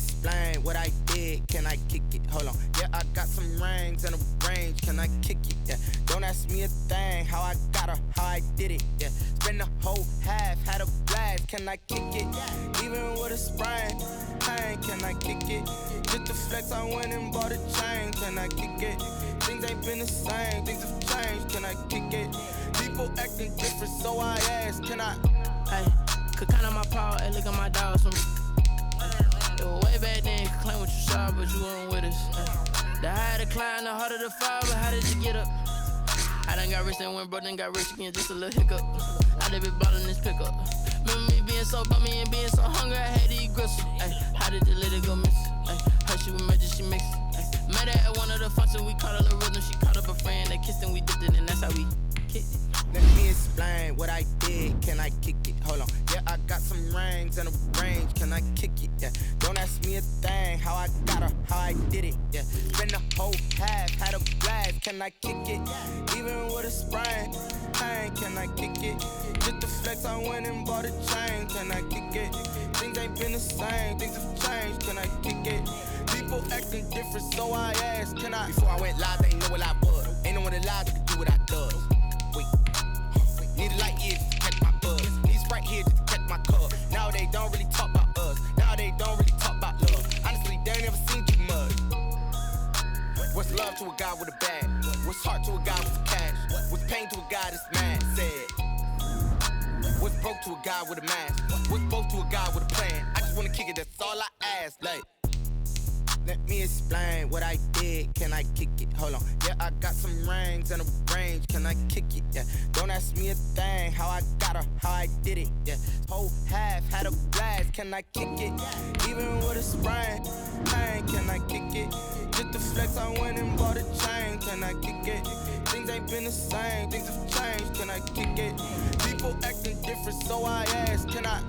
explain what I did. Can I kick it? Hold on. Yeah, I got some rings and a range. Can I kick it? Yeah. Don't ask me a thing. How I got her, how I did it. Yeah. Spend the whole half, had a blast. Can I kick it? Even with a sprain. Pain, can I kick it? Just the flex, I went and bought a chain. Can I kick it? Things ain't been the same. Things have changed. Can I kick it? People acting different, so I ask. Can I? Hey, could count on my power. Hey, look at my dogs. It was way back then, you could claim what you saw, but you weren't with us. The higher the climb, the harder the fall, but how did you get up? I done got rich and went broke, then got rich again, just a little hiccup. I done been ballin' this pickup. Remember me being so bummy and being so hungry, I had to eat gristle. Ay, how did the lady go miss? Ay, her she was magic, she mixed. Met her at one of the functions, we caught a little rhythm, she caught up a friend, they kissed and we dipped it, and that's how we kicked it. Let me explain what I did. Can I kick it? Hold on. Yeah, I got some rings and a range. Can I kick it? Yeah. Don't ask me a thing. How I got her, how I did it. Yeah. Spend the whole half, had a blast. Can I kick it? Even with a sprain. Pain, can I kick it? Just the flex, I went and bought a chain. Can I kick it? Things ain't been the same. Things have changed. Can I kick it? People acting different, so I ask. Can I? Before I went live, they know what I was. Ain't no one alive that could do what I does. Wait. Need a light here just to catch my buzz. Need Sprite here just to catch my cup. Now they don't really talk about us. Now they don't really talk about love. Honestly, they ain't never seen too much. What's love to a guy with a bag? What's heart to a guy with cash? What's pain to a guy that's mad? Said. What's broke to a guy with a mask? What's both to a guy with a plan? I just wanna kick it, that's all I ask. Like, let me explain what I did. Can I kick it? Hold on. Yeah, I got some rings and a range. Can I kick it? Yeah. Don't ask me a thing. How I got her, how I did it. Yeah. Whole half, had a blast. Can I kick it? Even with a sprain. Pain, can I kick it? Just the flex, I went and bought a chain. Can I kick it? Things ain't been the same. Things have changed. Can I kick it? People acting different, so I ask. Can I?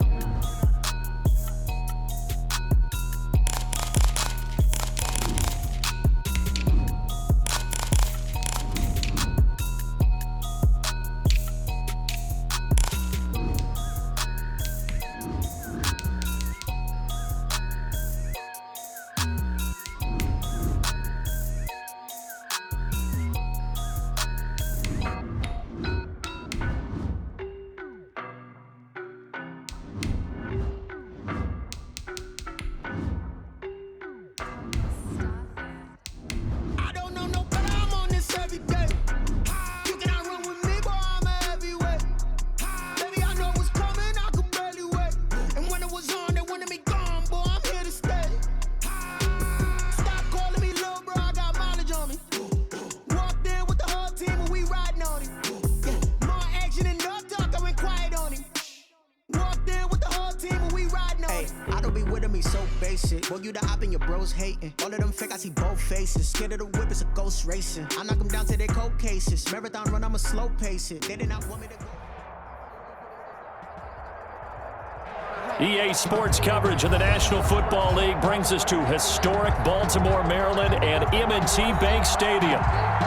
Boy, you the op and your bros hating. All of them fake, I see both faces. Scared of the whip, it's a ghost racing. I knock them down to their cold cases. Marathon run, I'ma slow pace it. They did not want me to go. EA Sports coverage of the National Football League brings us to historic Baltimore, Maryland, and M&T Bank Stadium.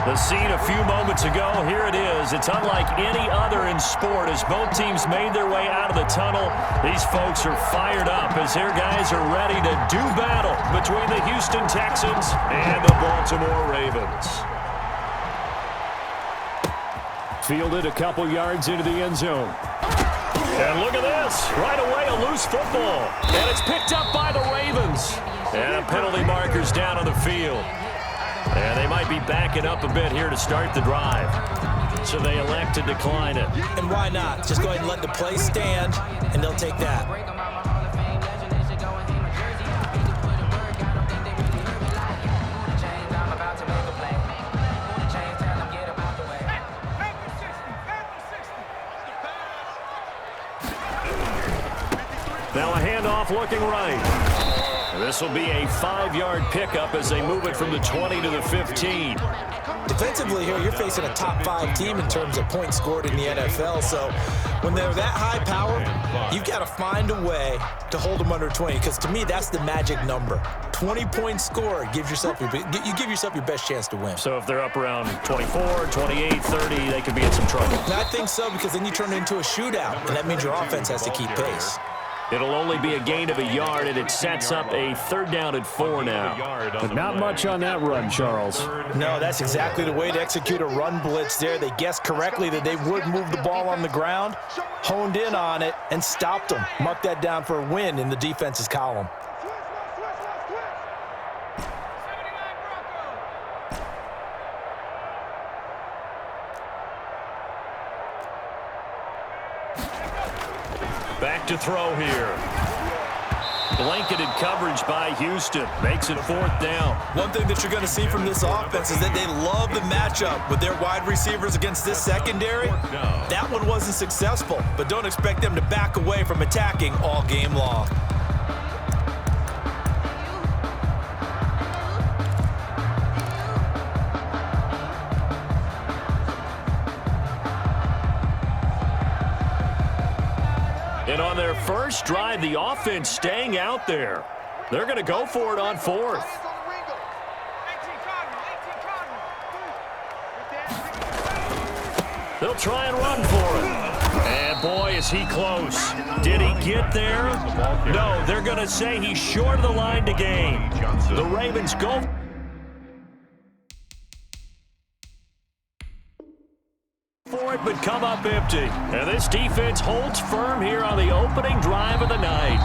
The scene a few moments ago, here it is. It's unlike any other in sport as both teams made their way out of the tunnel. These folks are fired up as their guys are ready to do battle between the Houston Texans and the Baltimore Ravens. Fielded a couple yards into the end zone. And look at this. Right away, a loose football. And it's picked up by the Ravens. And a penalty marker's down on the field. And they might be backing up a bit here to start the drive. So they elect to decline it. And why not? Just go ahead and let the play stand, and they'll take that. Now a handoff looking right. This will be a 5-yard pickup as they move it from the 20 to the 15. Defensively here, you're facing a top 5 team in terms of points scored in the NFL. So when they're that high power, you've got to find a way to hold them under 20. Because to me, that's the magic number. 20 points scored gives yourself you give yourself your best chance to win. So if they're up around 24, 28, 30, they could be in some trouble. And I think so, because then you turn it into a shootout, and that means your offense has to keep pace. It'll only be a gain of a yard, and it sets up a 3rd down and 4 now. But not much on that run, Charles. No, that's exactly the way to execute a run blitz there. They guessed correctly that they would move the ball on the ground, honed in on it, and stopped them. Mark that down for a win in the defense's column. Back to throw here. Blanketed coverage by Houston. Makes it 4th down. One thing that you're going to see from this offense is that they love the matchup with their wide receivers against this secondary. That one wasn't successful, but don't expect them to back away from attacking all game long. And on their first drive, the offense staying out there. They're going to go for it on 4th. They'll try and run for it. And boy, is he close. Did he get there? No, they're going to say he's short of the line to gain. The Ravens go for it, but come up empty. And this defense holds firm here on the opening drive of the night.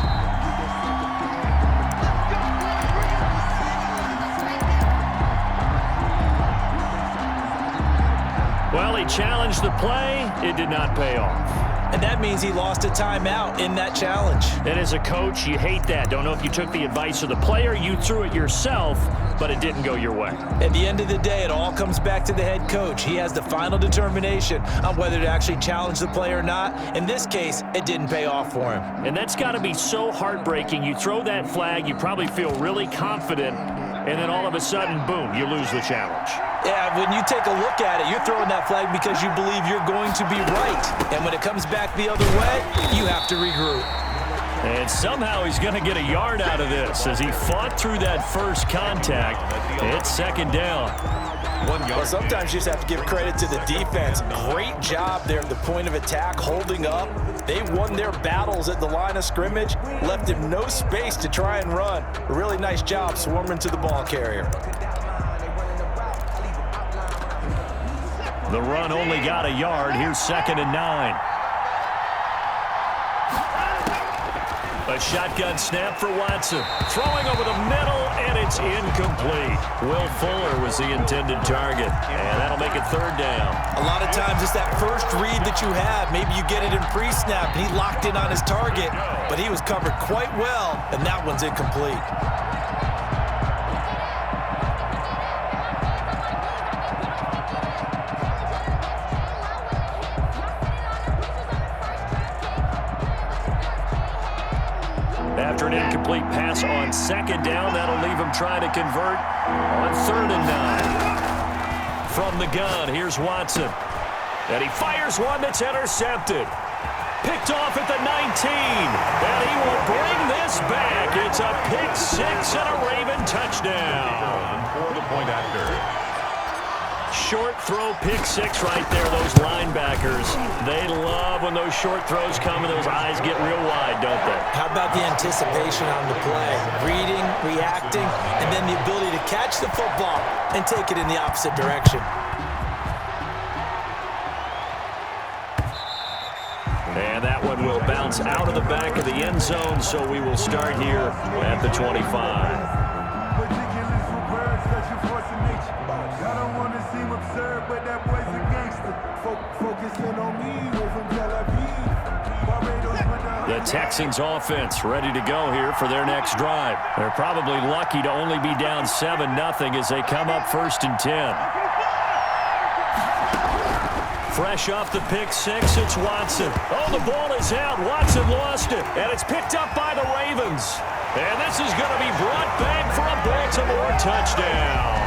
Well, he challenged the play. It did not pay off. And that means he lost a timeout in that challenge. And as a coach, you hate that. Don't know if you took the advice of the player, you threw it yourself, but it didn't go your way. At the end of the day, it all comes back to the head coach. He has the final determination on whether to actually challenge the play or not. In this case, it didn't pay off for him. And that's got to be so heartbreaking. You throw that flag, you probably feel really confident, and then all of a sudden, boom, you lose the challenge. Yeah, when you take a look at it, you're throwing that flag because you believe you're going to be right. And when it comes back the other way, you have to regroup. And somehow he's going to get a yard out of this as he fought through that first contact. It's 2nd down. Well, sometimes you just have to give credit to the defense. Great job there at the point of attack, holding up. They won their battles at the line of scrimmage, left him no space to try and run. A really nice job swarming to the ball carrier. The run only got a yard. Here's 2nd and 9. A shotgun snap for Watson. Throwing over the middle, and it's incomplete. Will Fuller was the intended target, and that'll make it 3rd down. A lot of times it's that first read that you have. Maybe you get it in pre-snap, and he locked in on his target, but he was covered quite well, and that one's incomplete. After an incomplete pass on 2nd down, that'll leave him trying to convert on 3rd and 9. From the gun, here's Watson. And he fires one that's intercepted. Picked off at the 19. And he will bring this back. It's a pick 6 and a Raven touchdown. For the point after. Short throw, pick 6 right there. Those linebackers, they love when those short throws come and those eyes get real wide, don't they? How about the anticipation on the play? Reading, reacting, and then the ability to catch the football and take it in the opposite direction. And that one will bounce out of the back of the end zone, so we will start here at the 25. The Texans offense ready to go here for their next drive. They're probably lucky to only be down 7-0 as they come up 1st and 10. Fresh off the pick 6, it's Watson. Oh, the ball is out. Watson lost it, and it's picked up by the Ravens. And this is going to be brought back for a Baltimore touchdown.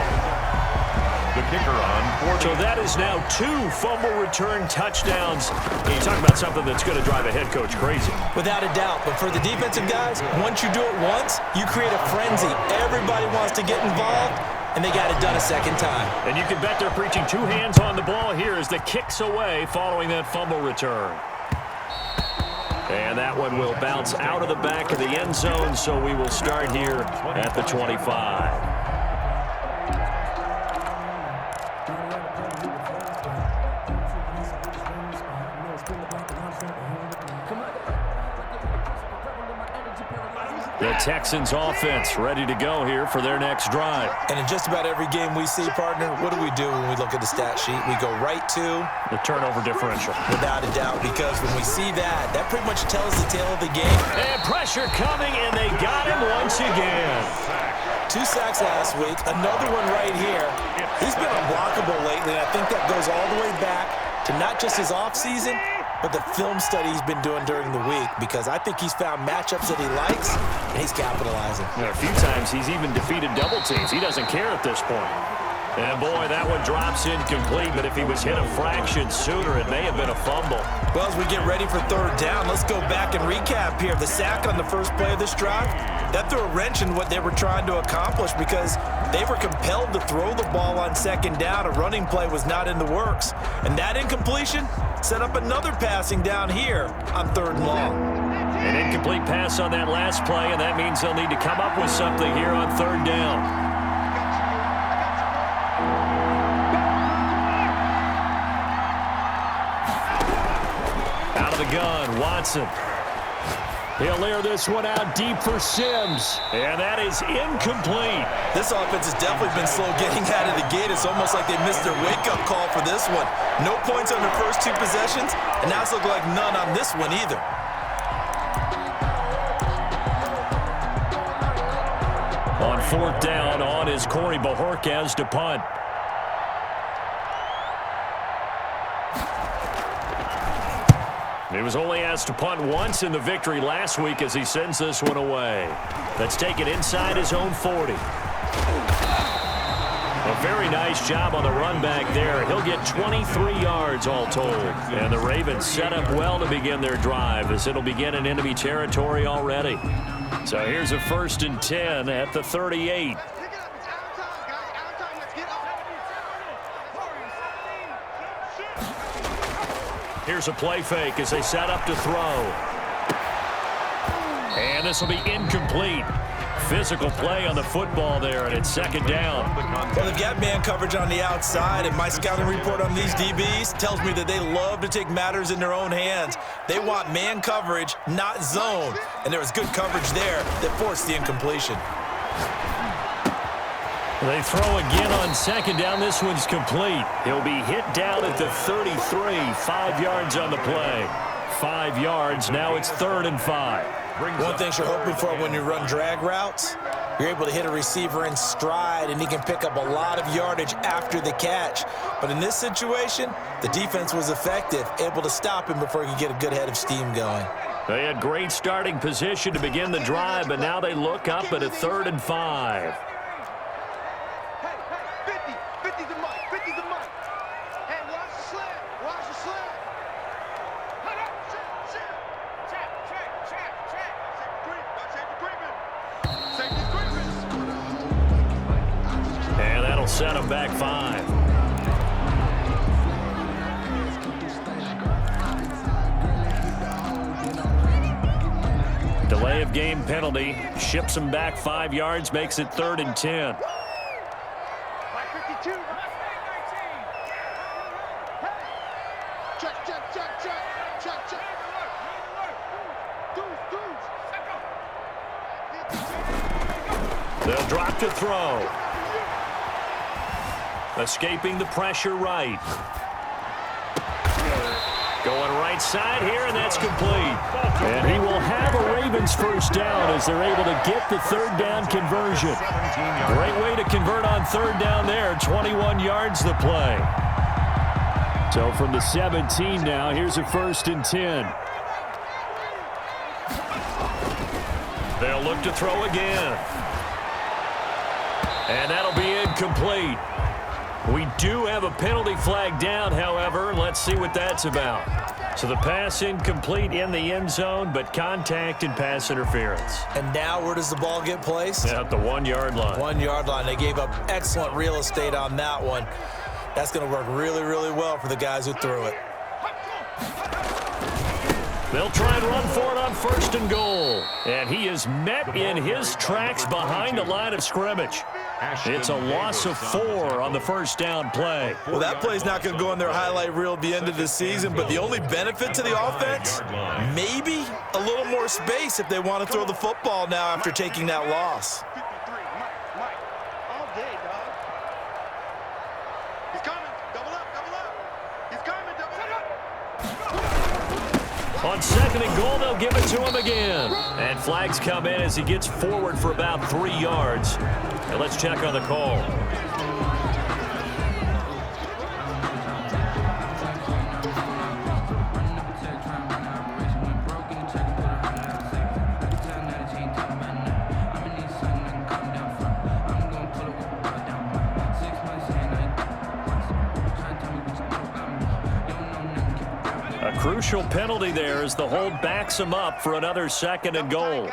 The kicker on. So that is now 2 fumble return touchdowns. You talk about something that's going to drive a head coach crazy. Without a doubt. But for the defensive guys, once you do it once, you create a frenzy. Everybody wants to get involved, and they got it done a second time. And you can bet they're preaching 2 hands on the ball here as the kick's away following that fumble return. And that one will bounce out of the back of the end zone, so we will start here at the 25. The Texans offense ready to go here for their next drive. And in just about every game we see, partner, what do we do when we look at the stat sheet? We go right to the turnover differential. Without a doubt, because when we see that, that pretty much tells the tale of the game. And pressure coming, and they got him once again. 2 sacks last week, another one right here. He's been unblockable lately, and I think that goes all the way back to not just his offseason, but the film study he's been doing during the week, because I think he's found matchups that he likes, and he's capitalizing. And a few times he's even defeated double teams. He doesn't care at this point. And, boy, that one drops incomplete, but if he was hit a fraction sooner, it may have been a fumble. Well, as we get ready for third down, let's go back and recap here. The sack on the first play of this drive, that threw a wrench in what they were trying to accomplish because they were compelled to throw the ball on second down. A running play was not in the works. And that incompletion set up another passing down here on third and long. An incomplete pass on that last play, and that means they'll need to come up with something here on third down. Out of the gun, Watson. He'll air this one out deep for Sims, and that is incomplete. This offense has definitely been slow getting out of the gate. It's almost like they missed their wake-up call for this one. No points on their first 2 possessions, and now it's looking like none on this one either. On fourth down, on is Corey Bojorquez to punt. He was only asked to punt once in the victory last week as he sends this one away. That's taken inside his own 40. A very nice job on the run back there. He'll get 23 yards all told. And the Ravens set up well to begin their drive as it'll begin in enemy territory already. So here's a 1st and 10 at the 38. Here's a play fake as they set up to throw. And this will be incomplete. Physical play on the football there, and it's second down. Well, they've got man coverage on the outside, and my scouting report on these DBs tells me that they love to take matters in their own hands. They want man coverage, not zone. And there was good coverage there that forced the incompletion. They throw again on second down. This one's complete. He'll be hit down at the 33. 5 yards on the play. 5 yards. Now it's 3rd and 5. One thing you're hoping for when you run drag routes, you're able to hit a receiver in stride, and he can pick up a lot of yardage after the catch. But in this situation, the defense was effective, able to stop him before he could get a good head of steam going. They had great starting position to begin the drive, but now they look up at a 3rd and 5. Set him back 5. Delay of game penalty. Ships him back 5 yards. Makes it 3rd and 10. They'll drop to throw. Escaping the pressure right. Going right side here, and that's complete. And he will have a Ravens first down as they're able to get the 3rd down conversion. Great way to convert on 3rd down there. 21 yards the play. So from the 17 now, here's a 1st and 10. They'll look to throw again. And that'll be incomplete. We do have a penalty flag down, however. Let's see what that's about. So the pass incomplete in the end zone, but contact and pass interference. And now where does the ball get placed? At the 1 yard line. 1 yard line. They gave up excellent real estate on that one. That's going to work really, really well for the guys who threw it. They'll try and run for it on 1st and goal. And he is met in his tracks behind the line of scrimmage. It's a loss of 4 on the 1st down play. Well, that play's not going to go in their highlight reel at the end of the season, but the only benefit to the offense, maybe a little more space if they want to throw the football now after taking that loss. On 2nd and goal, they'll give it to him again. And flags come in as he gets forward for about 3 yards. And let's check on the call. Crucial penalty there as the hold backs him up for another 2nd and goal.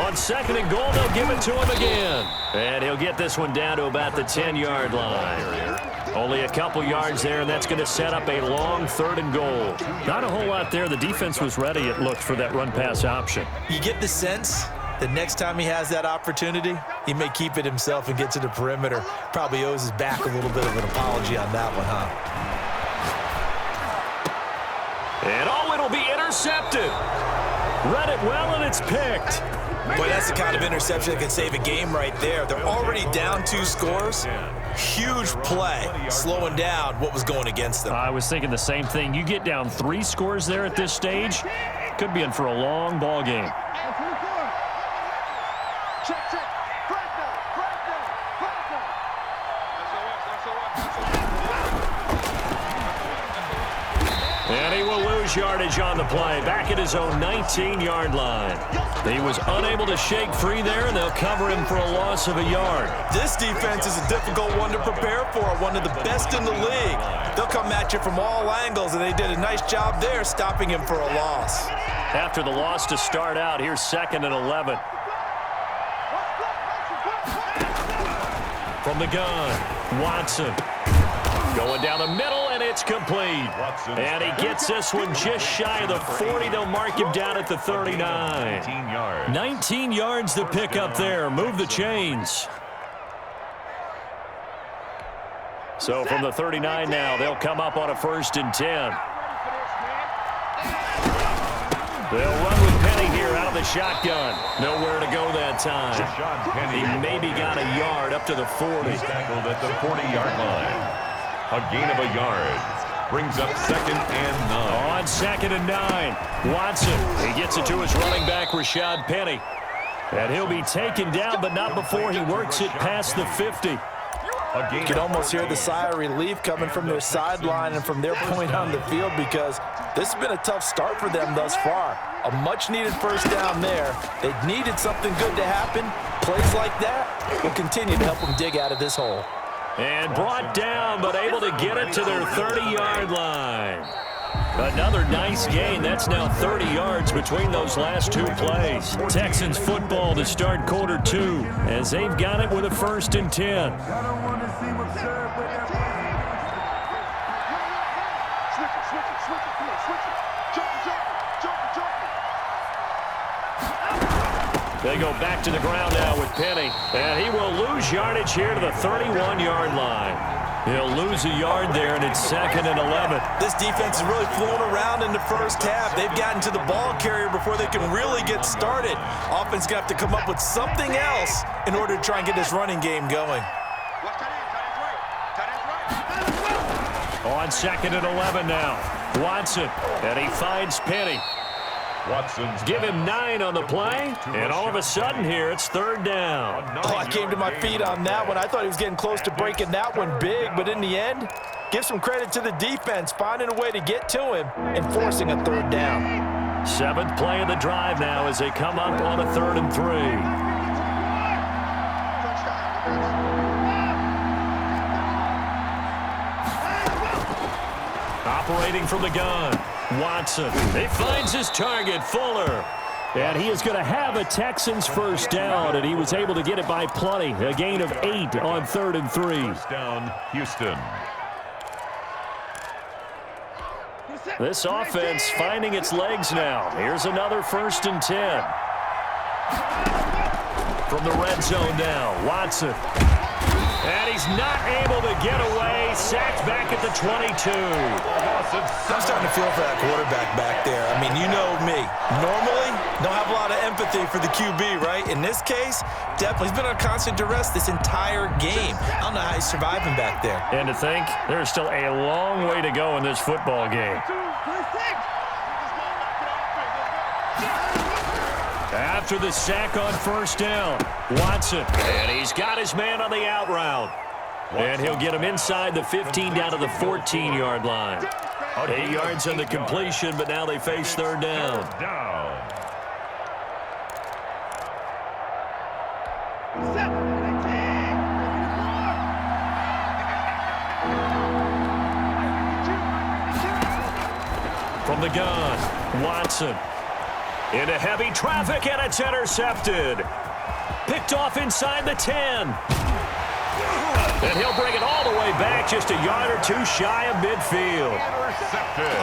On 2nd and goal, they'll give it to him again. And he'll get this one down to about the 10-yard line. Only a couple yards there, and that's going to set up a long 3rd and goal. Not a whole lot there. The defense was ready, it looked, for that run-pass option. You get the sense that next time he has that opportunity, he may keep it himself and get to the perimeter. Probably owes his back a little bit of an apology on that one, huh? And it'll be intercepted. Read it well, and it's picked. Boy, that's the kind of interception that can save a game right there. They're already down 2 scores. Huge play, slowing down what was going against them. I was thinking the same thing. You get down 3 scores there at this stage, could be in for a long ball game. And he will lose yardage on the play, back at his own 19-yard line. He was unable to shake free there, and they'll cover him for a loss of a yard. This defense is a difficult one to prepare for, one of the best in the league. They'll come at you from all angles, and they did a nice job there stopping him for a loss. After the loss to start out, here's 2nd and 11. From the gun, Watson. Going down the middle, and it's complete. And he gets this one just shy of the 40. They'll mark him down at the 39. 19 yards to pick up there. Move the chains. So from the 39 now, they'll come up on a 1st and 10. They'll run with Penny here out of the shotgun. Nowhere to go that time. He maybe got a yard up to the 40. He's tackled at the 40-yard line. A gain of a yard. Brings up 2nd and 9. On 2nd and 9. Watson. He gets it to his running back, Rashad Penny. And he'll be taken down, but not before he works it past the 50. You can almost hear the sigh of relief coming from their sideline and from their point on the field, because this has been a tough start for them thus far. A much-needed 1st down there. They needed something good to happen. Plays like that will continue to help them dig out of this hole. And brought down, but able to get it to their 30-yard line. Another nice gain. That's now 30 yards between those last 2 plays. Texans football to start quarter 2, as they've got it with a 1st and 10. They go back to the ground now with Penny. And he will lose yardage here to the 31-yard line. He'll lose a yard there, and it's 2nd and 11. This defense is really flown around in the 1st half. They've gotten to the ball carrier before they can really get started. Offense got to come up with something else in order to try and get this running game going. On 2nd and 11 now. Watson, and he finds Penny. Watson's Give him 9 on the play, and all of a sudden here, it's 3rd down. Oh, I came to my feet on that one. I thought he was getting close to breaking that one big, but in the end, give some credit to the defense, finding a way to get to him and forcing a 3rd down. 7th play of the drive now as they come up on a 3rd and 3. Operating from the gun, Watson. He finds his target, Fuller. And he is going to have a Texans 1st down, and he was able to get it by plenty. A gain of 8 on 3rd and 3. 1st down, Houston. This offense finding its legs now. Here's another 1st and 10. From the red zone now, Watson. And he's not able to get away. Sacked back at the 22. I'm starting to feel for that quarterback back there. I mean, you know me. Normally, don't have a lot of empathy for the QB, right? In this case, definitely. He's been on constant duress this entire game. I don't know how he's surviving back there. And to think, there's still a long way to go in this football game. After the sack on 1st down, Watson. And he's got his man on the out route. And he'll get him inside the 15 down to the 14-yard line. 8 yards on the completion, but now they face 3rd down. From the gun, Watson. Into heavy traffic, and it's intercepted. Picked off inside the 10. And he'll bring it all the way back, just a yard or 2 shy of midfield.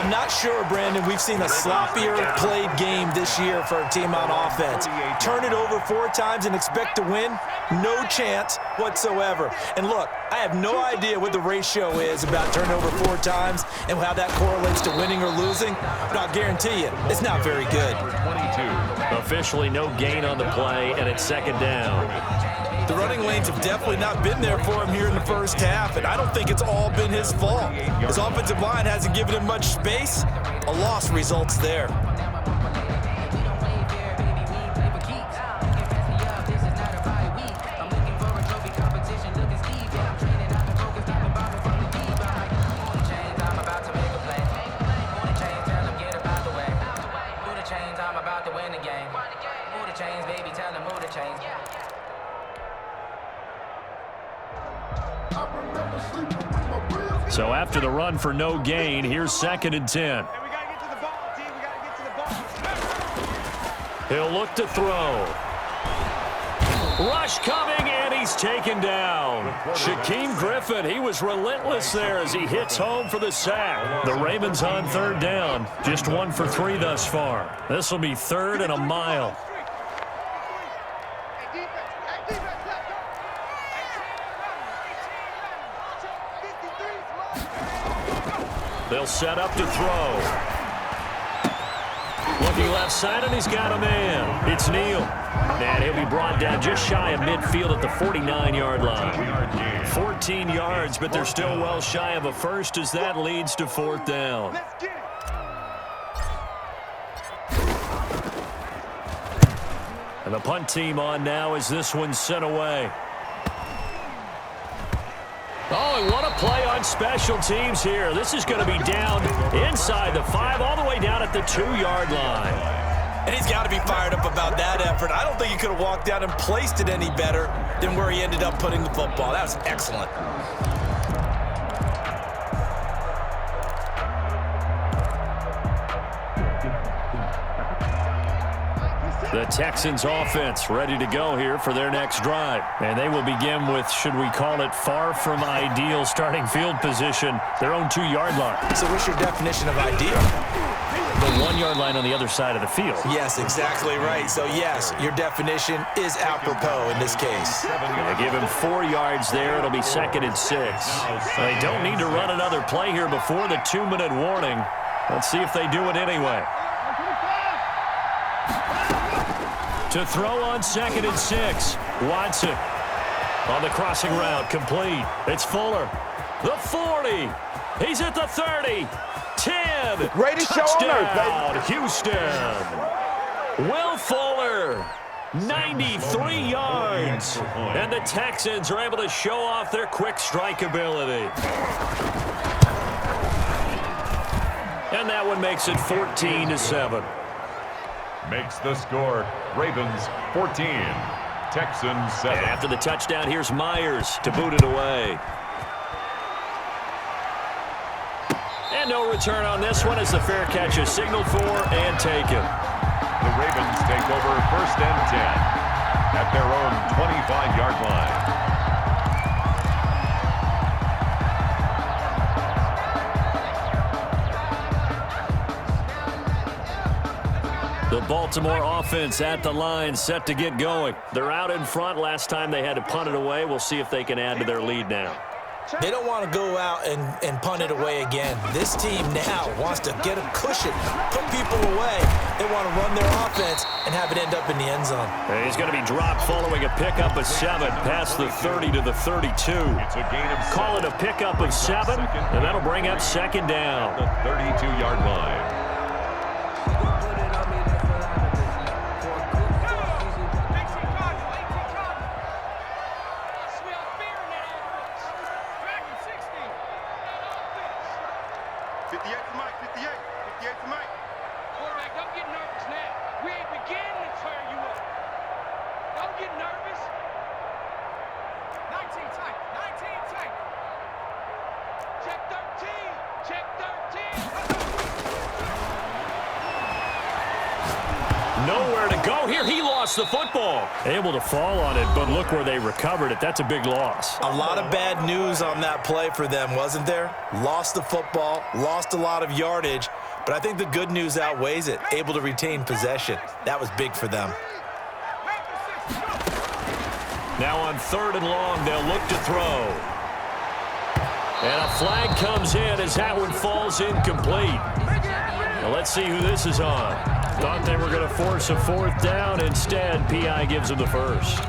I'm not sure, Brandon, we've seen a sloppier played game this year for a team on offense. Turn it over 4 times and expect to win? No chance whatsoever. And look, I have no idea what the ratio is about turning over 4 times and how that correlates to winning or losing, but I'll guarantee you, it's not very good. Officially no gain on the play, and it's 2nd down. The running lanes have definitely not been there for him here in the first half, and I don't think it's all been his fault. His offensive line hasn't given him much space. A loss results there. So after the run for no gain, here's 2nd and 10. He'll look to throw. Rush coming, and he's taken down. Shaquem Griffin, he was relentless there as he hits home for the sack. The Ravens on 3rd down, just 1 for 3 thus far. This will be 3rd and a mile. They'll set up to throw. Looking left side, and he's got a man. It's Neal. And he'll be brought down just shy of midfield at the 49-yard line. 14 yards, but they're still well shy of a first as that leads to 4th down. And the punt team on now as this one's sent away. Oh, and what a play on special teams here. This is going to be down inside the 5, all the way down at the 2-yard line. And he's got to be fired up about that effort. I don't think he could have walked down and placed it any better than where he ended up putting the football. That was excellent. The Texans offense ready to go here for their next drive. And they will begin with, should we call it, far from ideal starting field position, their own 2-yard line. So what's your definition of ideal? The 1-yard line on the other side of the field. Yes, exactly right. So, yes, your definition is apropos in this case. They give him 4 yards there. It'll be 2nd and 6. They don't need to run another play here before the 2-minute warning. Let's see if they do it anyway. To throw on 2nd and 6. Watson on the crossing route, complete. It's Fuller. The 40. He's at the 30. 10. Greatest show on earth, baby. Houston. Will Fuller. 93 yards. And the Texans are able to show off their quick strike ability. And that one makes it 14-7. Makes the score Ravens 14, Texans 7. And after the touchdown, here's Myers to boot it away. And no return on this one as the fair catch is signaled for and taken. The Ravens take over 1st and 10 at their own 25-yard line. Baltimore offense at the line, set to get going. They're out in front. Last time they had to punt it away. We'll see if they can add to their lead now. They don't want to go out and punt it away again. This team now wants to get a cushion, put people away. They want to run their offense and have it end up in the end zone. He's going to be dropped following a pickup of 7 past the 30 to the 32. It's a gain of 7. Call it a pickup of 7, and that'll bring up second down. The 32-yard line. Nowhere to go here. He lost the football. Able to fall on it, but look where they recovered it. That's a big loss. A lot of bad news on that play for them, wasn't there? Lost the football, lost a lot of yardage, but I think the good news outweighs it. Able to retain possession. That was big for them. Now on 3rd and long, they'll look to throw. And a flag comes in as that one falls incomplete. Now let's see who this is on. Thought they were going to force a 4th down. Instead, P.I. gives them the first.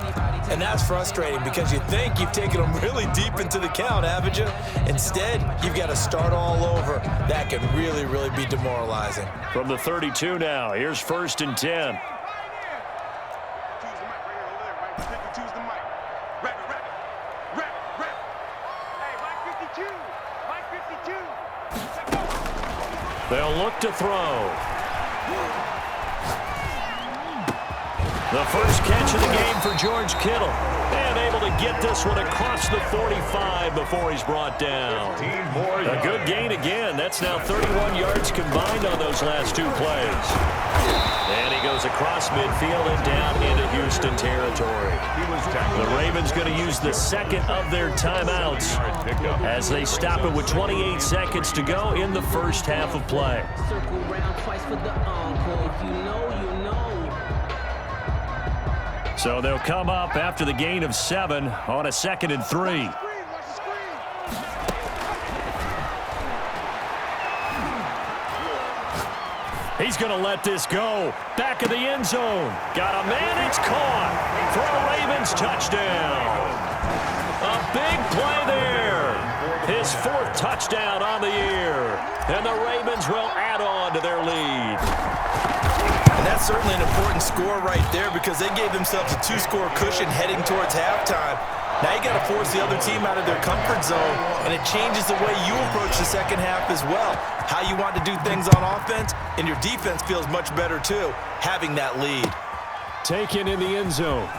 And that's frustrating because you think you've taken them really deep into the count, haven't you? Instead, you've got to start all over. That can really, really be demoralizing. From the 32 now, here's 1st and 10. They'll look to throw. The first catch of the game for George Kittle. And able to get this one across the 45 before he's brought down. A good gain again. That's now 31 yards combined on those last 2 plays. And he goes across midfield and down into Houston territory. The Ravens going to use the second of their timeouts as they stop it with 28 seconds to go in the first half of play. Circle round twice for the encore. If you know, you know. So they'll come up after the gain of 7 on a 2nd and 3. He's going to let this go. Back of the end zone. Got a man. It's caught for a Ravens touchdown. A big play there. His 4th touchdown on the year. And the Ravens will add on to their lead. And that's certainly an important score right there because they gave themselves a 2-score cushion heading towards halftime. Now you got to force the other team out of their comfort zone, and it changes the way you approach the second half as well. How you want to do things on offense, and your defense feels much better too, having that lead. Taken in the end zone.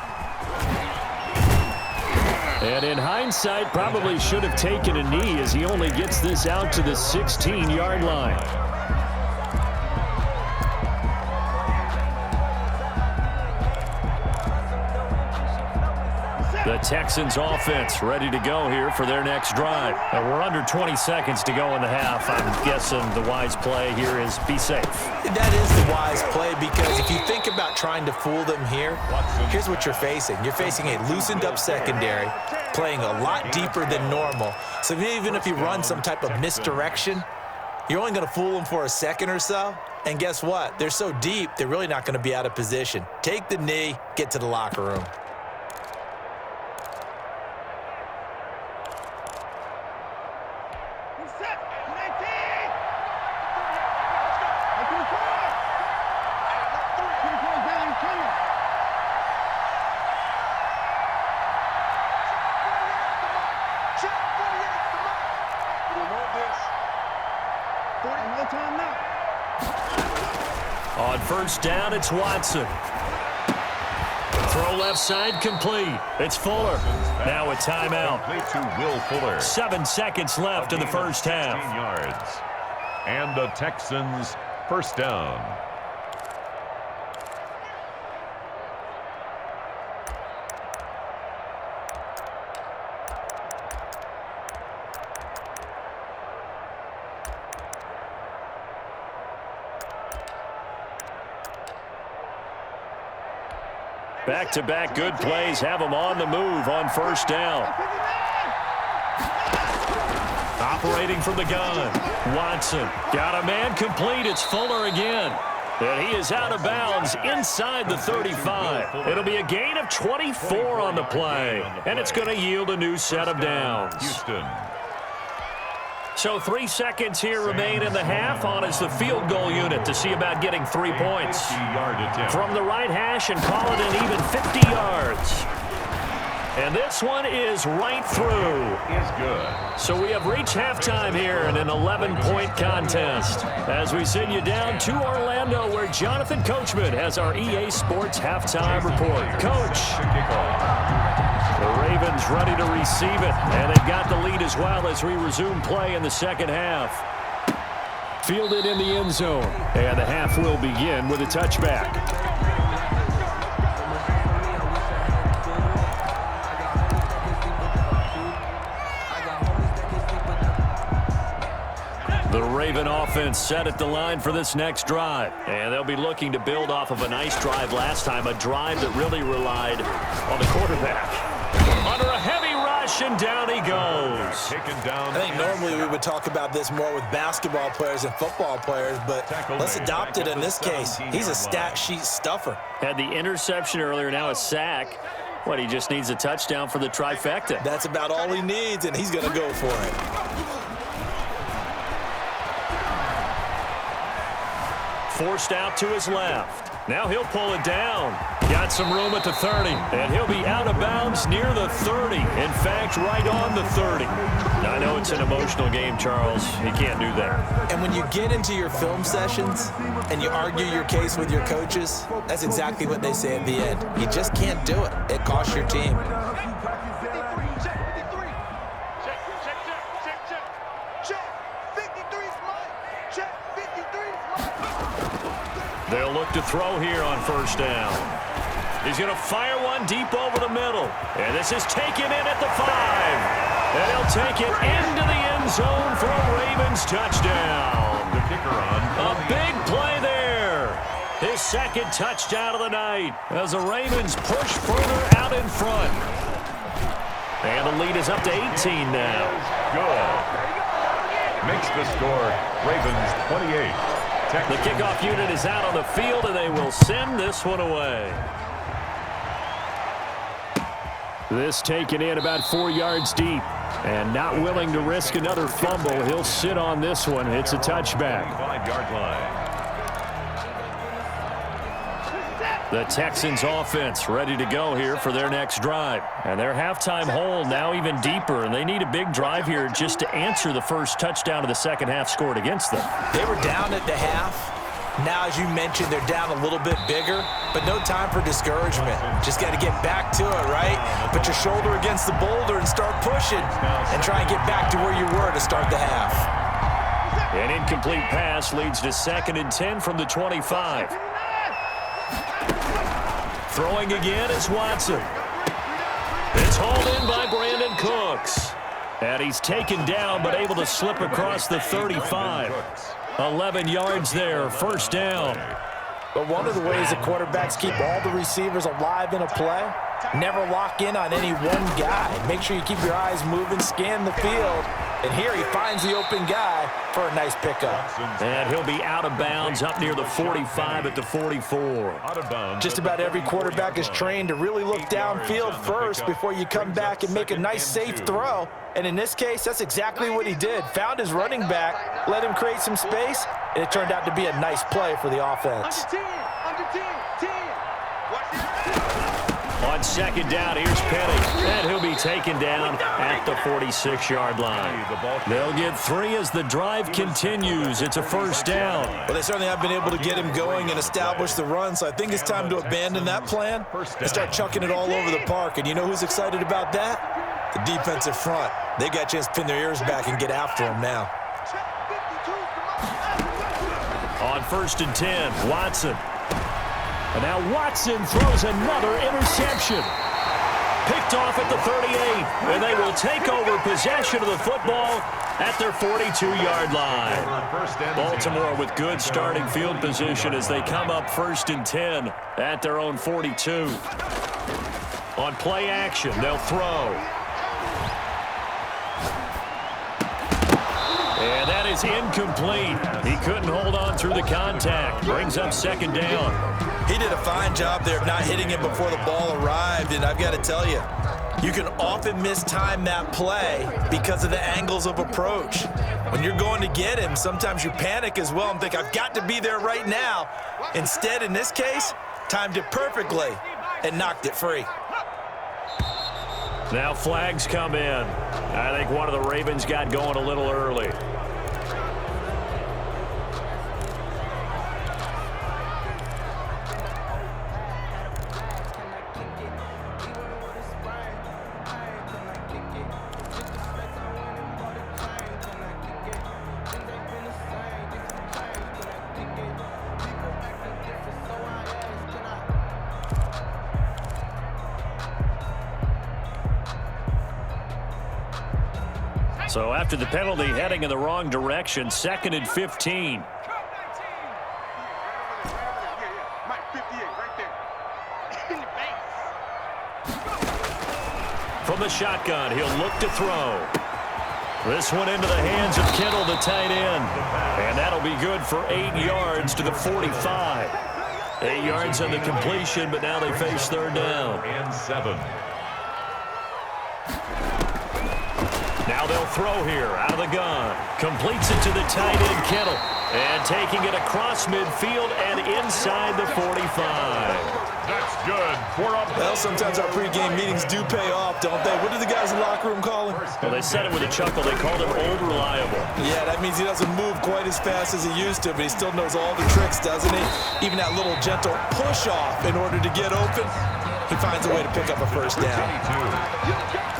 And in hindsight, probably should have taken a knee as he only gets this out to the 16-yard line. The Texans offense ready to go here for their next drive. And we're under 20 seconds to go in the half. I'm guessing the wise play here is be safe. That is the wise play because if you think about trying to fool them here, here's what you're facing. You're facing a loosened up secondary, playing a lot deeper than normal. So even if you run some type of misdirection, you're only going to fool them for a second or so. And guess what? They're so deep, they're really not going to be out of position. Take the knee, get to the locker room. On 1st down, it's Watson. Throw left side, complete. It's Fuller. Now a timeout. To Will Fuller. 7 seconds left in the first half. 16 yards. And the Texans 1st down. Back-to-back good plays have them on the move on first down. Operating from the gun. Watson got a man complete. It's Fuller again. And he is out of bounds inside the 35. It'll be a gain of 24 on the play. And it's going to yield a new set of downs. Houston. So 3 seconds here remain in the half. On is the field goal unit to see about getting 3 points. From the right hash and call it an even 50 yards. And this one is right through. Is good. So we have reached halftime here in an 11-point contest. As we send you down to Orlando, where Jonathan Coachman has our EA Sports halftime report. Coach. The Ravens ready to receive it, and they've got the lead as well as we resume play in the second half. Fielded in the end zone, and the half will begin with a touchback. The Raven offense set at the line for this next drive. And they'll be looking to build off of a nice drive last time, a drive that really relied on the quarterback. Under a heavy rush, and down he goes. I think normally we would talk about this more with basketball players and football players, but let's adopt it in this case. He's a stat sheet stuffer. Had the interception earlier, now a sack. What, he just needs a touchdown for the trifecta. That's about all he needs, and he's going to go for it. Forced out to his left. Now he'll pull it down. Got some room at the 30, and he'll be out of bounds near the 30. In fact, right on the 30. Now, I know it's an emotional game, Charles. You can't do that. And when you get into your film sessions and you argue your case with your coaches, that's exactly what they say at the end. You just can't do it. It costs your team. They'll look to throw here on first down. He's going to fire one deep over the middle. And this is taken in at the 5. And he'll take it into the end zone for a Ravens touchdown. The kicker on. A big play there. His second touchdown of the night as the Ravens push further out in front. And the lead is up to 18 now. Good. Makes the score Ravens 28. The kickoff unit is out on the field, and they will send this one away. This taken in about 4 yards deep. And not willing to risk another fumble. He'll sit on this one. It's a touchback. 5-yard line. The Texans offense ready to go here for their next drive. And their halftime hole now even deeper, and they need a big drive here just to answer the first touchdown of the second half scored against them. They were down at the half. Now, as you mentioned, they're down a little bit bigger, but no time for discouragement. Just got to get back to it, right? Put your shoulder against the boulder and start pushing and try and get back to where you were to start the half. An incomplete pass leads to 2nd and 10 from the 25. Throwing again is Watson. It's hauled in by Brandon Cooks. And he's taken down but able to slip across the 35. 11 yards there, first down. But one of the ways that quarterbacks keep all the receivers alive in a play, never lock in on any one guy. Make sure you keep your eyes moving, scan the field. And here he finds the open guy for a nice pickup. And he'll be out of bounds up near the 45 at the 44. Just about every quarterback is trained to really look downfield first before you come back and make a nice safe throw. And in this case, that's exactly what he did. Found his running back, let him create some space, and it turned out to be a nice play for the offense. On second down, here's Penny, and he'll be taken down at the 46-yard line. They'll get 3 as the drive continues. It's a first down. Well, they certainly have been able to get him going and establish the run, so I think it's time to abandon that plan and start chucking it all over the park. And you know who's excited about that? The defensive front. They got a chance to pin their ears back and get after him now. On 1st and 10, Watson. And now Watson throws another interception. Picked off at the 38. And they will take over possession of the football at their 42-yard line. Baltimore with good starting field position as they come up 1st and 10 at their own 42. On play action, they'll throw. And that is incomplete. He couldn't hold on through the contact. Brings up 2nd down. He did a fine job there of not hitting him before the ball arrived, and I've got to tell you, you can often mistime that play because of the angles of approach. When you're going to get him, sometimes you panic as well and think, I've got to be there right now. Instead, in this case, timed it perfectly and knocked it free. Now flags come in. I think one of the Ravens got going a little early. So after the penalty, heading in the wrong direction, 2nd and 15. From the shotgun, he'll look to throw. This one into the hands of Kittle, the tight end. And that'll be good for 8 yards to the 45. 8 yards on the completion, but now they face 3rd down. And 7. Now they'll throw here out of the gun. Completes it to the tight end, Kittle. And taking it across midfield and inside the 45. That's good. Well, sometimes our pregame meetings do pay off, don't they? What do the guys in the locker room call him? Well, they said it with a chuckle. They called him old reliable. Yeah, that means he doesn't move quite as fast as he used to, but he still knows all the tricks, doesn't he? Even that little gentle push-off in order to get open, he finds a way to pick up a 1st down.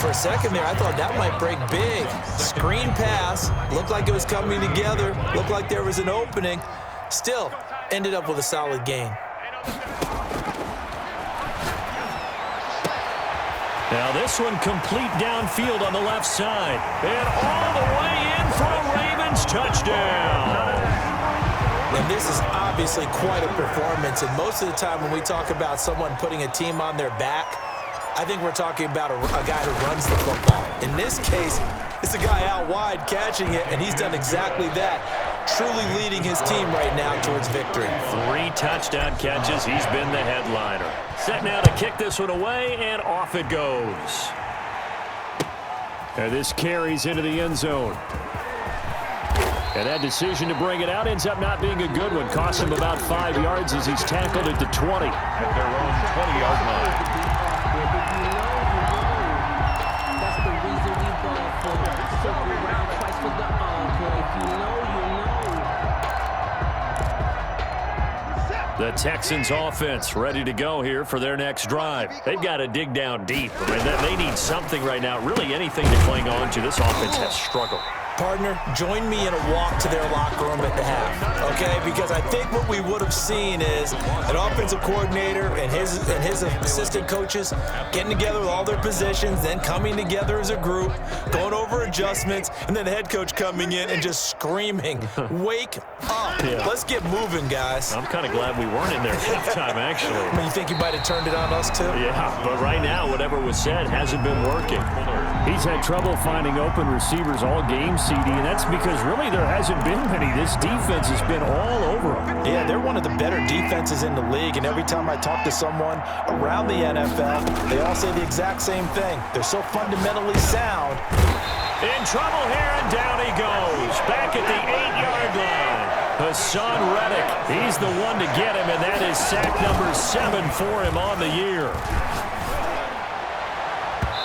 For a second there, I thought that might break big. Screen pass, looked like it was coming together, looked like there was an opening. Still, ended up with a solid gain. Now this one complete downfield on the left side. And all the way in for a Ravens touchdown. And this is obviously quite a performance. And most of the time when we talk about someone putting a team on their back, I think we're talking about a guy who runs the football. In this case, it's a guy out wide catching it, and he's done exactly that, truly leading his team right now towards victory. 3 touchdown catches. He's been the headliner. Set now to kick this one away, and off it goes. And this carries into the end zone. And that decision to bring it out ends up not being a good one. Costs him about 5 yards as he's tackled at the 20. At their own 20-yard line. The Texans offense ready to go here for their next drive. They've got to dig down deep. I mean, they need something right now, really anything to cling on to. This offense has struggled. Partner, join me in a walk to their locker room at the half, okay? Because I think what we would have seen is an offensive coordinator and his assistant coaches getting together with all their positions, then coming together as a group, going over adjustments, and then the head coach coming in and just screaming, wake up. Yeah. Let's get moving, guys. I'm kind of glad we weren't in there halftime, actually. I mean, you think you might have turned it on us, too? Yeah, but right now, whatever was said hasn't been working. He's had trouble finding open receivers all game, CD, and that's because really there hasn't been many. This defense has been all over them. Yeah, they're one of the better defenses in the league, and every time I talk to someone around the NFL, they all say the exact same thing. They're so fundamentally sound. In trouble here, and down he goes. Back at the 8-yard line. Hassan Reddick, he's the one to get him, and that is sack number 7 for him on the year.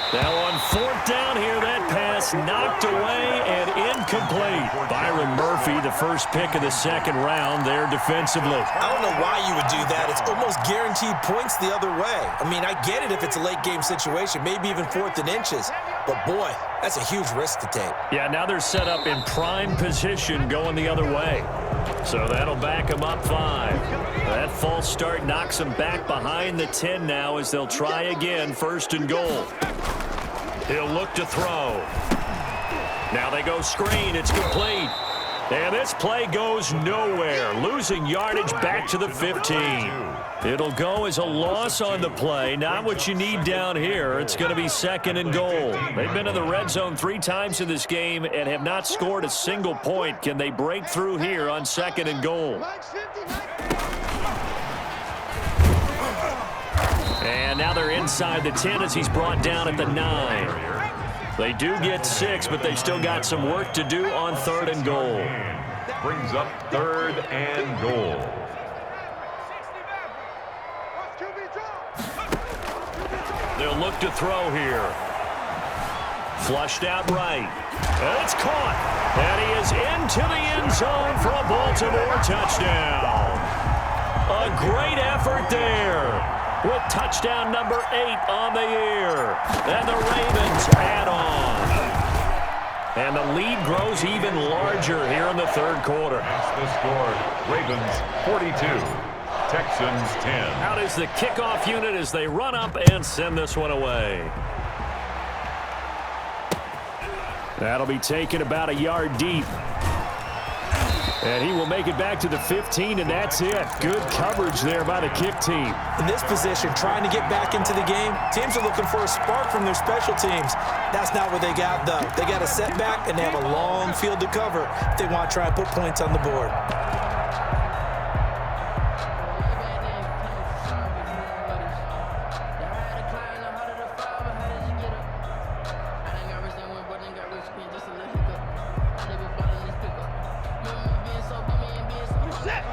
Now on 4th down here, that pass knocked away and incomplete. Byron Murphy, the first pick of the 2nd round there defensively. I don't know why you would do that. It's almost guaranteed points the other way. I mean, I get it if it's a late game situation, maybe even 4th and inches. But boy, that's a huge risk to take. Yeah, now they're set up in prime position going the other way. So that'll back them up 5. That false start knocks them back behind the 10 now as they'll try again, 1st and goal. He'll look to throw. Now they go screen. It's complete. And this play goes nowhere, losing yardage back to the 15. It'll go as a loss on the play. Not what you need down here. It's going to be 2nd and goal. They've been in the red zone 3 times in this game and have not scored a single point. Can they break through here on 2nd and goal? And now they're inside the 10 as he's brought down at the 9. They do get 6, but they've still got some work to do on 3rd and goal. Brings up 3rd and goal. They'll look to throw here. Flushed out right. And it's caught. And he is into the end zone for a Baltimore touchdown. A great effort there, with touchdown number 8 on the year. And the Ravens add on. And the lead grows even larger here in the 3rd quarter. That's the score. Ravens 42, Texans 10. Out is the kickoff unit as they run up and send this one away. That'll be taken about a yard deep. And he will make it back to the 15, and that's it. Good coverage there by the kick team. In this position, trying to get back into the game, teams are looking for a spark from their special teams. That's not what they got, though. They got a setback, and they have a long field to cover if they want to try and put points on the board.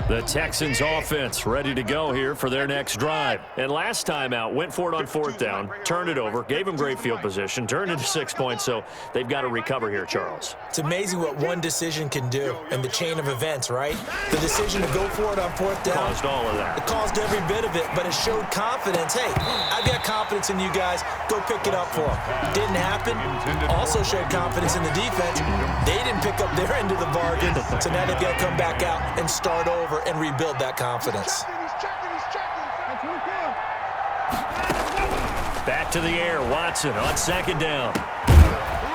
The Texans offense ready to go here for their next drive. And last time out, went for it on 4th down, turned it over, gave them great field position, turned into 6 points, so they've got to recover here, Charles. It's amazing what one decision can do in the chain of events, right? The decision to go for it on 4th down. Caused all of that. It caused every bit of it, but it showed confidence. Hey, I've got confidence in you guys. Go pick it up for them. Didn't happen. Also showed confidence in the defense. They didn't pick up their end of the bargain, so now they've got to come back out and start over and rebuild that confidence. Back to the air, Watson on 2nd down.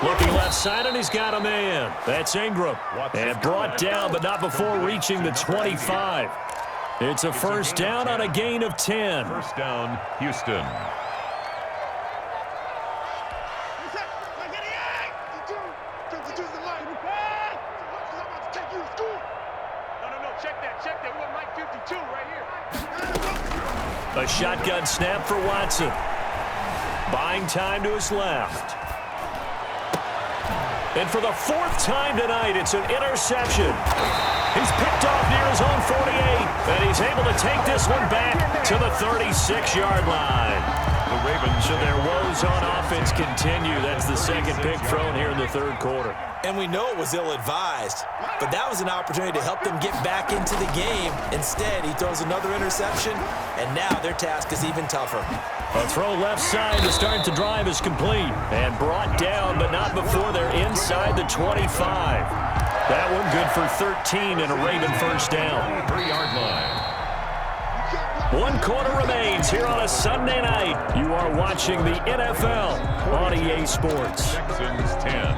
Looking left side, and he's got a man. That's Ingram. And brought down, but not before reaching the 25. It's a 1st down on a gain of 10. 1st down, Houston. A shotgun snap for Watson. Buying time to his left. And for the 4th time tonight, it's an interception. He's picked off near his own 48, and he's able to take this one back to the 36-yard line. The Ravens, so their woes on offense continue. That's the 2nd pick thrown here in the 3rd quarter. And we know it was ill-advised, but that was an opportunity to help them get back into the game. Instead, he throws another interception, and now their task is even tougher. A throw left side to start the drive is complete and brought down, but not before they're inside the 25. That one good for 13 and a Raven 1st down. 3-yard line. 1 quarter remains here on a Sunday night. You are watching the NFL on EA Sports. Texans 10.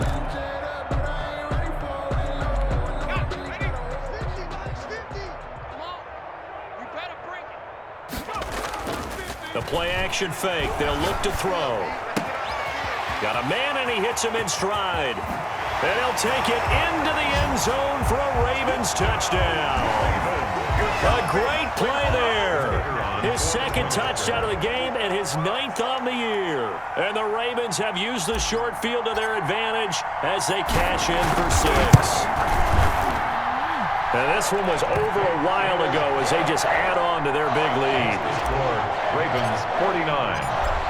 The play-action fake. They'll look to throw. Got a man, and he hits him in stride. And he'll take it into the end zone for a Ravens touchdown. A great play there. His 2nd touchdown of the game and his 9th on the year. And the Ravens have used the short field to their advantage as they cash in for 6. And this one was over a while ago as they just add on to their big lead. Ravens 49.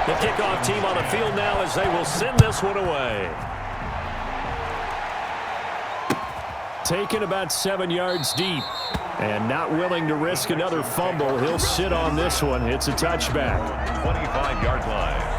The kickoff team on the field now as they will send this one away. Taken about 7 yards deep. And not willing to risk another fumble. He'll sit on this one. It's a touchback. 25-yard line.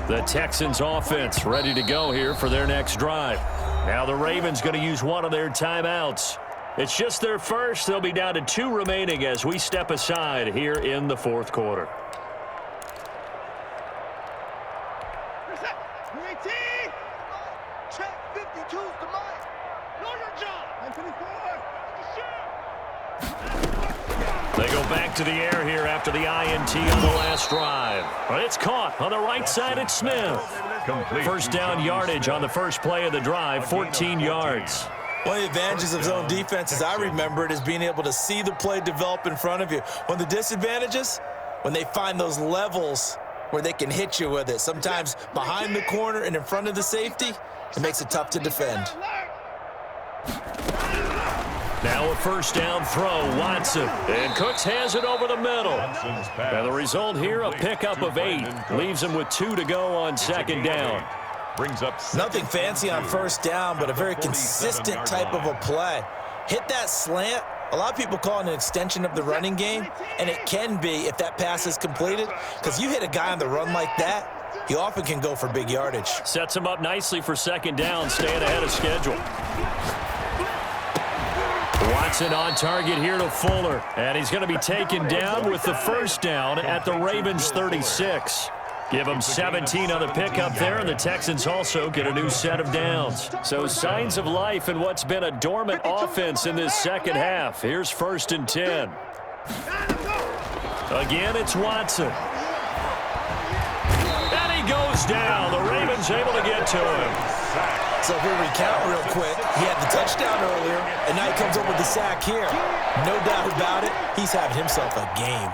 The Texans offense ready to go here for their next drive. Now the Ravens going to use one of their timeouts. It's just their first. They'll be down to 2 remaining as we step aside here in the fourth quarter. They go back to the air here after the INT on the last drive. It's caught on the right side. It's Smith. First down yardage on the first play of the drive, 14 yards. One of the advantages of zone defense, as I remember it, is being able to see the play develop in front of you. One of the disadvantages, when they find those levels where they can hit you with it, sometimes behind the corner and in front of the safety, it makes it tough to defend. Now a first down throw, Watson. And Cooks has it over the middle. And the result here, a pickup of 8. Leaves him with 2 to go on second down. Brings up nothing fancy on first down, but a very consistent type of a play. Hit that slant. A lot of people call it an extension of the running game, and it can be if that pass is completed, because you hit a guy on the run like that, he often can go for big yardage. Sets him up nicely for second down, staying ahead of schedule. Watson on target here to Fuller, and he's going to be taken down with the first down at the Ravens 36. Give them 17 on the pickup there, and the Texans also get a new set of downs. So signs of life in what's been a dormant offense in this second half. Here's 1st and 10. Again, it's Watson. And he goes down. The Ravens able to get to him. So if we recount real quick, he had the touchdown earlier, and now he comes up with the sack here. No doubt about it, he's having himself a game.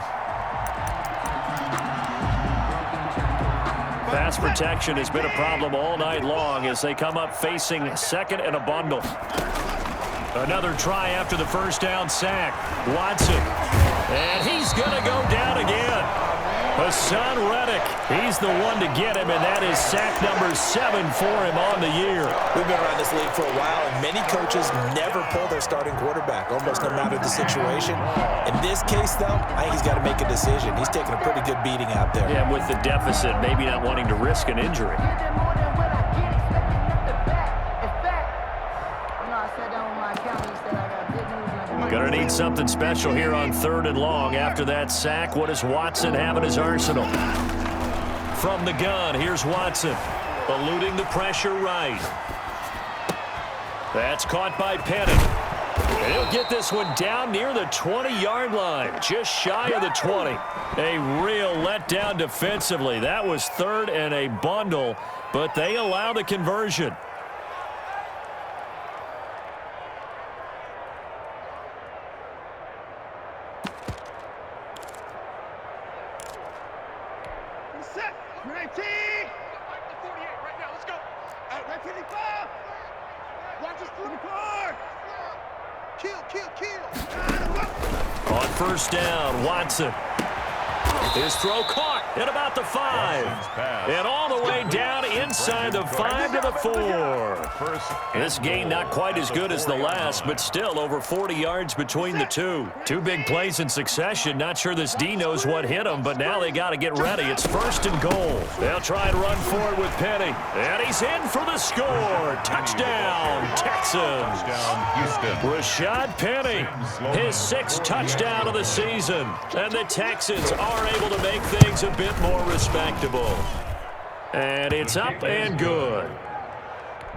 Pass protection has been a problem all night long as they come up facing second and a bundle. Another try after the first down sack. Watson. And he's going to go down again. Hassan Reddick. He's the one to get him, and that is sack number 7 for him on the year. We've been around this league for a while, and many coaches never pull their starting quarterback, almost no matter the situation. In this case, though, I think he's got to make a decision. He's taking a pretty good beating out there. Yeah, with the deficit, maybe not wanting to risk an injury. Going to need something special here on 3rd and long. After that sack, what does Watson have in his arsenal? From the gun, here's Watson. Eluding the pressure right. That's caught by Penny. And he'll get this one down near the 20-yard line, just shy of the 20. A real letdown defensively. That was 3rd and a bundle, but they allow the conversion. On first down, Watson. His throw caught at about the 5. And all the way down inside the 5 to the 4. This gain not quite as good as the last, but still over 40 yards between the two. 2 big plays in succession. Not sure this D knows what hit him, but now they got to get ready. It's 1st and goal. They'll try and run for it with Penny. And he's in for the score. Touchdown, Texans. Rashad Penny, his 6th touchdown of the season. And the Texans are able to make things a bit more respectable. And it's up and good.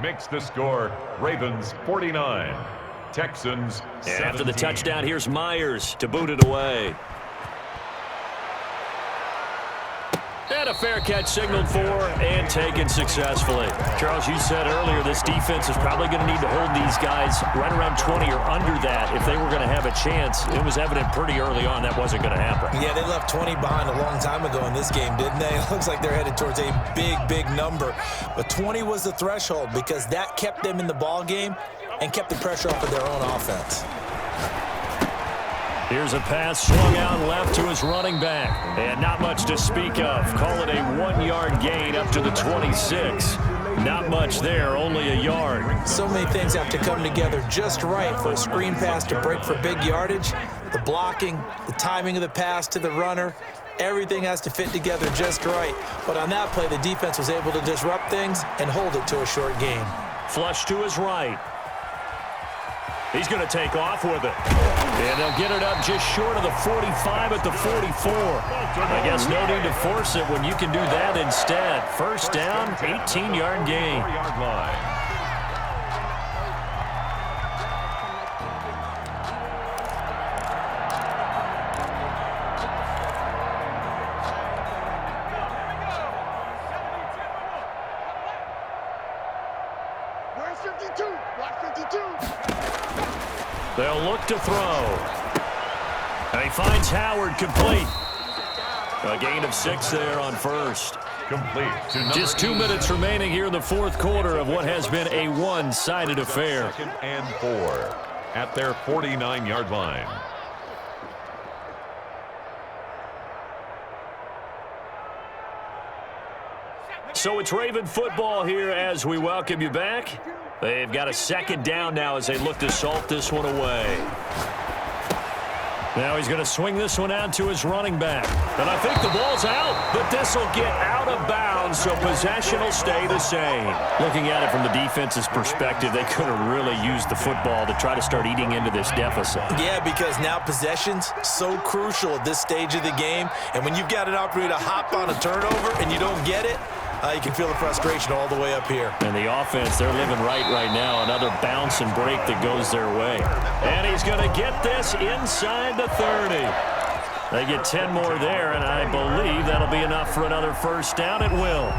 Makes the score Ravens 49, Texans 17. After the touchdown, here's Myers to boot it away. And a fair catch signaled for and taken successfully. Charles, you said earlier this defense is probably going to need to hold these guys right around 20 or under that if they were going to have a chance. It was evident pretty early on that wasn't going to happen. Yeah, they left 20 behind a long time ago in this game, didn't they? It looks like they're headed towards a big, big number. But 20 was the threshold because that kept them in the ball game and kept the pressure off of their own offense. Here's a pass swung out left to his running back. And not much to speak of. Call it a 1-yard gain up to the 26. Not much there, only a yard. So many things have to come together just right for a screen pass to break for big yardage. The blocking, the timing of the pass to the runner, everything has to fit together just right. But on that play, the defense was able to disrupt things and hold it to a short gain. Flush to his right. He's going to take off with it. And they'll get it up just short of the 45 at the 44. I guess no need to force it when you can do that instead. First down, 18-yard gain. They'll look to throw. And he finds Howard complete. A gain of 6 there on first. Complete. Just 2 minutes remaining here in the fourth quarter of what has been a one-sided affair. 2nd and 4 at their 49-yard line. So it's Raven football here as we welcome you back. They've got a second down now as they look to salt this one away. Now he's going to swing this one out to his running back. And I think the ball's out, but this will get out of bounds, so possession will stay the same. Looking at it from the defense's perspective, they could have really used the football to try to start eating into this deficit. Yeah, because now possession's so crucial at this stage of the game. And when you've got an opportunity to hop on a turnover and you don't get it, you can feel the frustration all the way up here. And the offense, they're living right now. Another bounce and break that goes their way. And he's going to get this inside the 30. They get 10 more there, and I believe that'll be enough for another first down. It will.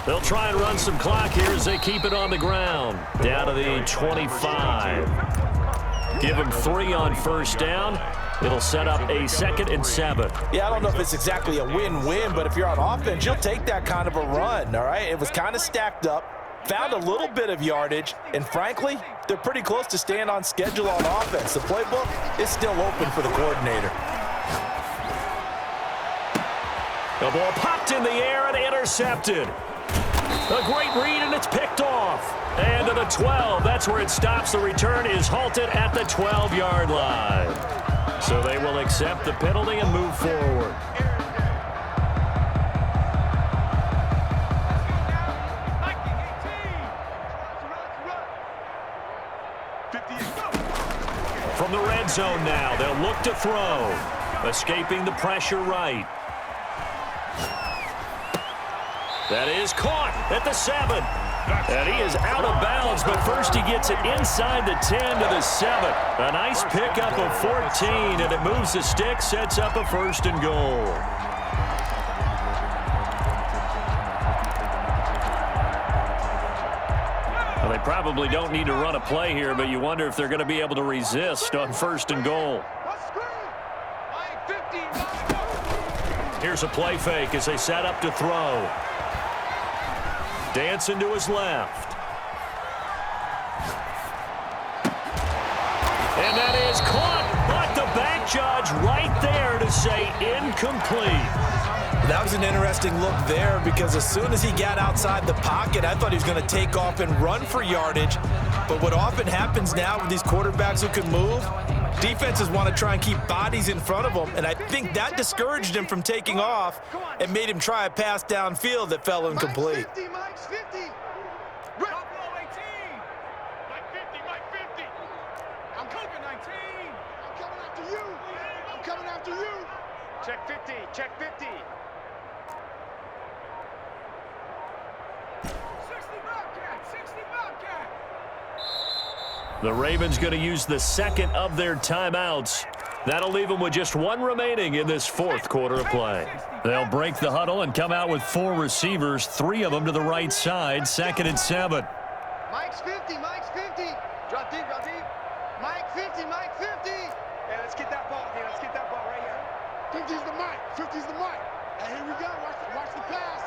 They'll try and run some clock here as they keep it on the ground. Down to the 25. Give them 3 on first down. It'll set up a 2nd and 7. Yeah, I don't know if it's exactly a win-win, but if you're on offense, you'll take that kind of a run, all right? It was kind of stacked up, found a little bit of yardage, and frankly, they're pretty close to staying on schedule on offense. The playbook is still open for the coordinator. The ball popped in the air and intercepted. A great read, and it's picked off. And to the 12, that's where it stops. The return is halted at the 12-yard line. So they will accept the penalty and move forward. From the red zone now, they'll look to throw. Escaping the pressure right. That is caught at the 7. And he is out of bounds, but first he gets it inside the 10 to the 7. A nice pickup of 14, and it moves the stick, sets up a 1st and goal. Well, they probably don't need to run a play here, but you wonder if they're going to be able to resist on 1st and goal. Here's a play fake as they set up to throw. Dancing to his left. And that is caught, but the back judge right there to say incomplete. That was an interesting look there because as soon as he got outside the pocket, I thought he was going to take off and run for yardage. But what often happens now with these quarterbacks who can move, defenses want to try and keep bodies in front of them, and I think that discouraged him from taking off and made him try a pass downfield that fell incomplete. Mike's 50. Buffalo 18. Mike 50, Mike 50. I'm coming 19. I'm coming after you. I'm coming after you. Check 50, check 50. 60 Bobcat, 60 Bobcat. The Ravens going to use the 2nd of their timeouts. That'll leave them with just 1 remaining in this 4th quarter of play. They'll break the huddle and come out with 4 receivers, 3 of them to the right side, 2nd and 7. Mike's 50, Mike's 50. Drop deep, drop deep. Mike 50, Mike 50. Hey, let's get that ball here. Let's get that ball right here. 50's the Mike, 50's the Mike. And here we go, watch the pass.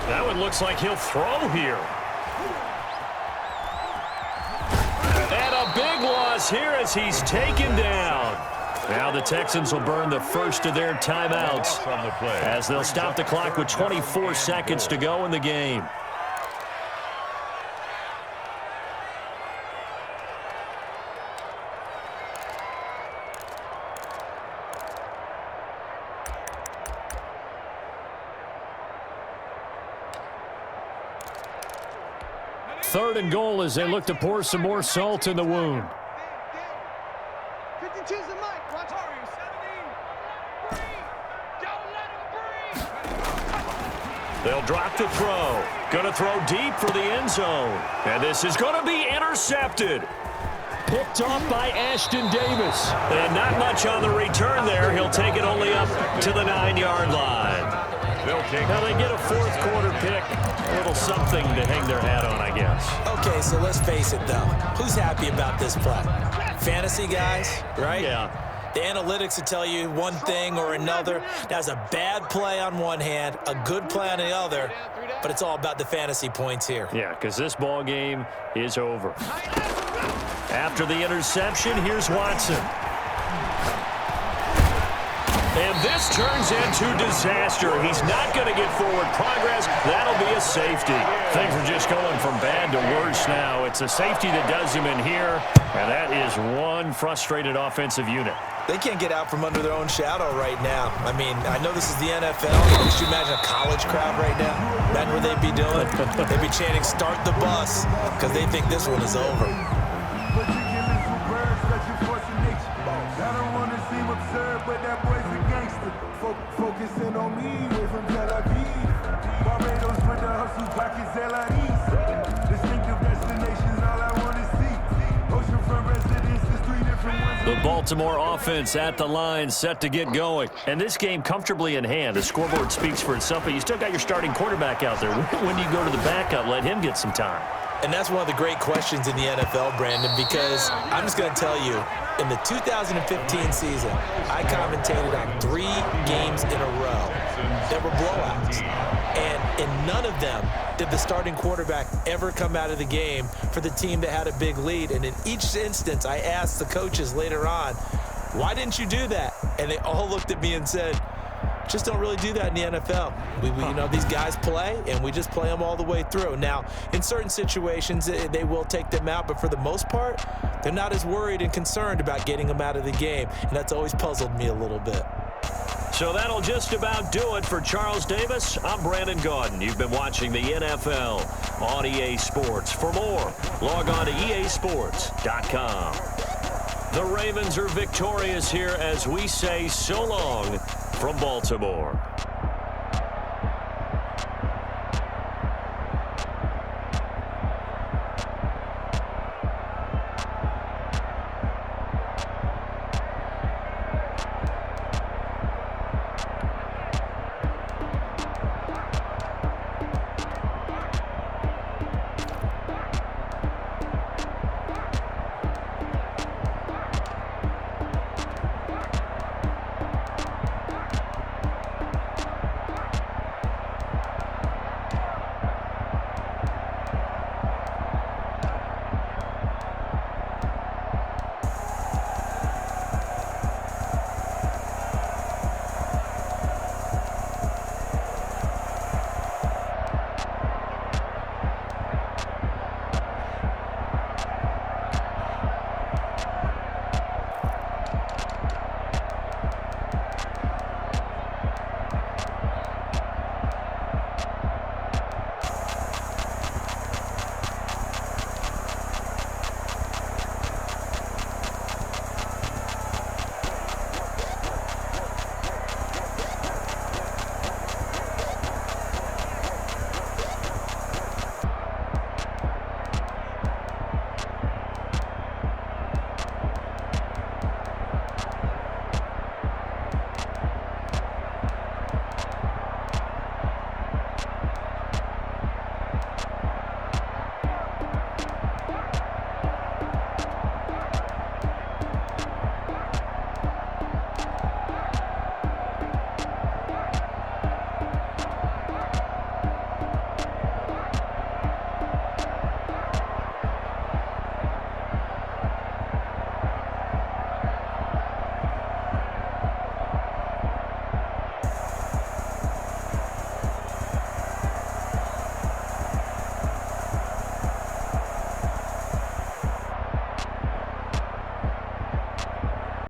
That one looks like he'll throw here. And a big loss here as he's taken down. Now the Texans will burn the first of their timeouts as they'll stop the clock with 24 seconds to go in the game. 3rd and goal as they look to pour some more salt in the wound. 52's the mic. Watch out. 17. Don't let him breathe. They'll drop the throw. Going to throw deep for the end zone. And this is going to be intercepted. Picked off by Ashton Davis. And not much on the return there. He'll take it only up to the 9-yard line. Now they get a 4th quarter pick. A little something to hang their hat on, I guess. Okay, so let's face it, though. Who's happy about this play? Fantasy guys, right? Yeah. The analytics will tell you one thing or another. That's a bad play on one hand, a good play on the other, but it's all about the fantasy points here. Yeah, because this ball game is over. After the interception, here's Watson. And this turns into disaster. He's not going to get forward progress. That'll be a safety. Things are just going from bad to worse now. It's a safety that does him in here, and that is one frustrated offensive unit. They can't get out from under their own shadow right now. I mean, I know this is the NFL. Could you imagine a college crowd right now? Imagine what they'd be doing. They'd be chanting, "Start the bus," because they think this one is over. Focusing on me, way from Tel Aviv. Barbados with the hustle, pockets LIDs. Distinctive destinations, all I want to see. Oceanfront residences, 3 different ones. The Baltimore offense at the line, set to get going. And this game comfortably in hand. The scoreboard speaks for itself, but you still got your starting quarterback out there. When do you go to the backup? Let him get some time. And that's one of the great questions in the NFL, Brandon, because I'm just going to tell you, in the 2015 season, I commentated on 3 games in a row that were blowouts. And in none of them did the starting quarterback ever come out of the game for the team that had a big lead. And in each instance, I asked the coaches later on, why didn't you do that? And they all looked at me and said, just don't really do that in the NFL. You know, these guys play, and we just play them all the way through. Now, in certain situations, they will take them out, but for the most part, they're not as worried and concerned about getting them out of the game, and that's always puzzled me a little bit. So that'll just about do it for Charles Davis. I'm Brandon Gaudin. You've been watching the NFL on EA Sports. For more, log on to easports.com. The Ravens are victorious here as we say so long from Baltimore.